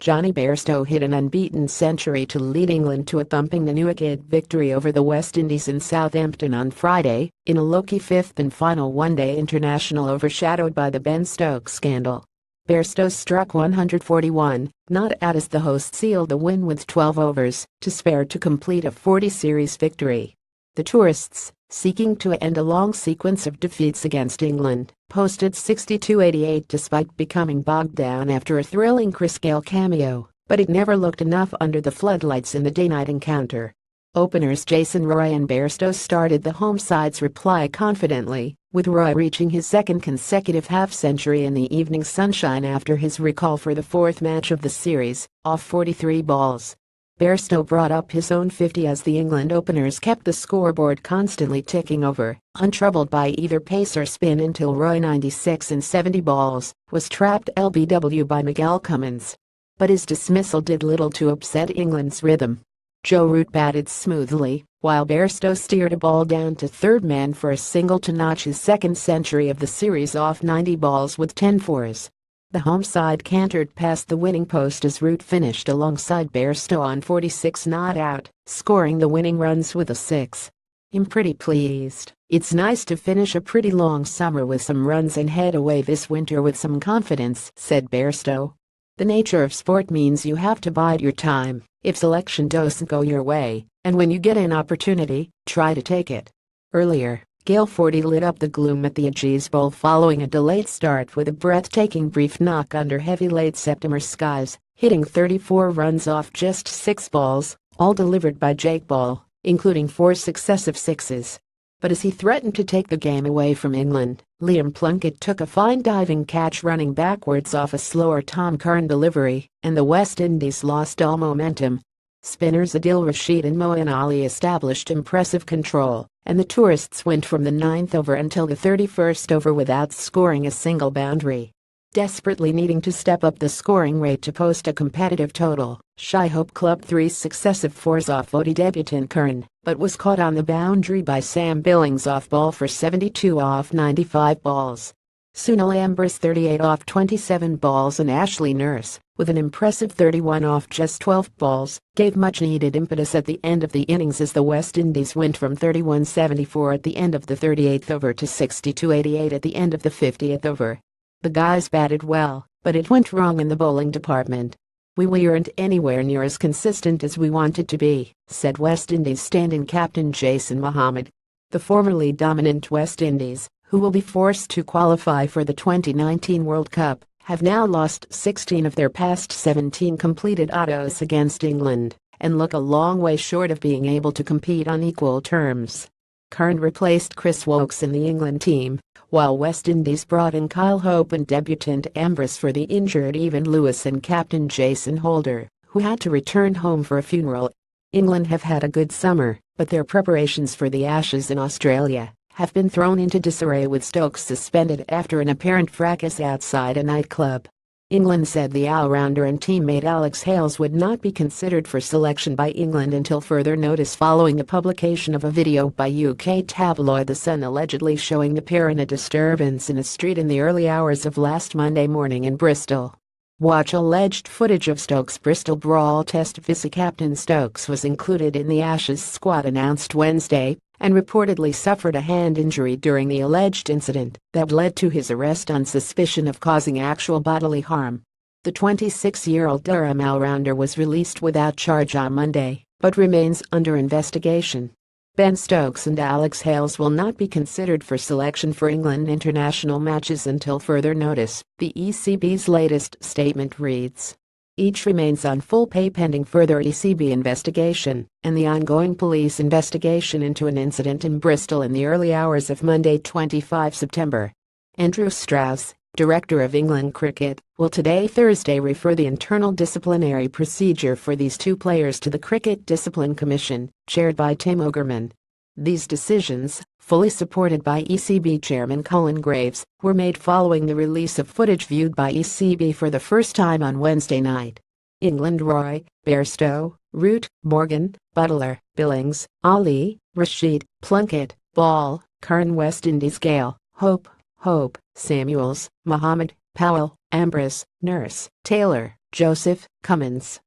Jonny Bairstow hit an unbeaten century to lead England to a thumping ninewicket victory over the West Indies in Southampton on Friday, in a low-key fifth and final one-day international overshadowed by the Ben Stokes scandal. Bairstow struck 141, not out as the hosts sealed the win with 12 overs to spare to complete a 40-series victory. The tourists, seeking to end a long sequence of defeats against England, posted 62-88 despite becoming bogged down after a thrilling Chris Gayle cameo, but it never looked enough under the floodlights in the day-night encounter. Openers Jason Roy and Bairstow started the home side's reply confidently, with Roy reaching his second consecutive half-century in the evening sunshine after his recall for the fourth match of the series, off 43 balls. Bairstow brought up his own 50 as the England openers kept the scoreboard constantly ticking over, untroubled by either pace or spin until Roy 96 and 70 balls was trapped LBW by Miguel Cummins. But his dismissal did little to upset England's rhythm. Joe Root batted smoothly, while Bairstow steered a ball down to third man for a single to notch his second century of the series off 90 balls with 10 fours. The home side cantered past the winning post as Root finished alongside Bairstow on 46 not out, scoring the winning runs with a 6. "I'm pretty pleased. It's nice to finish a pretty long summer with some runs and head away this winter with some confidence," said Bairstow. "The nature of sport means you have to bide your time. If selection doesn't go your way, and when you get an opportunity, try to take it." Earlier, Gayle 40 lit up the gloom at the Agees Bowl following a delayed start with a breathtaking brief knock under heavy late September skies, hitting 34 runs off just 6 balls, all delivered by Jake Ball, including 4 successive sixes. But as he threatened to take the game away from England, Liam Plunkett took a fine diving catch running backwards off a slower Tom Curran delivery, and the West Indies lost all momentum. Spinners Adil Rashid and Moeen Ali established impressive control, and the tourists went from the 9th over until the 31st over without scoring a single boundary. Desperately needing to step up the scoring rate to post a competitive total, Shy Hope clubbed 3 successive fours off ODI debutant Curran, but was caught on the boundary by Sam Billings off ball for 72 off 95 balls. Sunil Ambrose 38 off 27 balls and Ashley Nurse, with an impressive 31 off just 12 balls, gave much-needed impetus at the end of the innings as the West Indies went from 31-74 at the end of the 38th over to 62-88 at the end of the 50th over. The guys batted well, but it went wrong in the bowling department. "We weren't anywhere near as consistent as we wanted to be," said West Indies stand-in captain Jason Mohammed. The formerly dominant West Indies, who will be forced to qualify for the 2019 World Cup, have now lost 16 of their past 17 completed autos against England, and look a long way short of being able to compete on equal terms. Curran replaced Chris Woakes in the England team, while West Indies brought in Kyle Hope and debutant Ambrose for the injured Evan Lewis and captain Jason Holder, who had to return home for a funeral. England have had a good summer, but their preparations for the Ashes in Australia have been thrown into disarray with Stokes suspended after an apparent fracas outside a nightclub. England said the all-rounder and teammate Alex Hales would not be considered for selection by England until further notice following the publication of a video by UK tabloid The Sun allegedly showing the pair in a disturbance in a street in the early hours of last Monday morning in Bristol. Watch alleged footage of Stokes' Bristol brawl test. Vice-captain Stokes was included in the Ashes squad announced Wednesday, and reportedly suffered a hand injury during the alleged incident that led to his arrest on suspicion of causing actual bodily harm. The 26-year-old Durham all-rounder was released without charge on Monday, but remains under investigation. Ben Stokes and Alex Hales will not be considered for selection for England international matches until further notice, the ECB's latest statement reads. Each remains on full pay pending further ECB investigation and the ongoing police investigation into an incident in Bristol in the early hours of Monday 25 September. Andrew Strauss, Director of England Cricket, will today Thursday refer the internal disciplinary procedure for these two players to the Cricket Discipline Commission, chaired by Tim Ogerman. These decisions, fully supported by ECB Chairman Colin Graves, were made following the release of footage viewed by ECB for the first time on Wednesday night. England Roy, Bairstow, Root, Morgan, Butler, Billings, Ali, Rashid, Plunkett, Ball, Curran West Indies Gayle, Hope, Samuels, Mohammed, Powell, Ambrose, Nurse, Taylor, Joseph Cummins.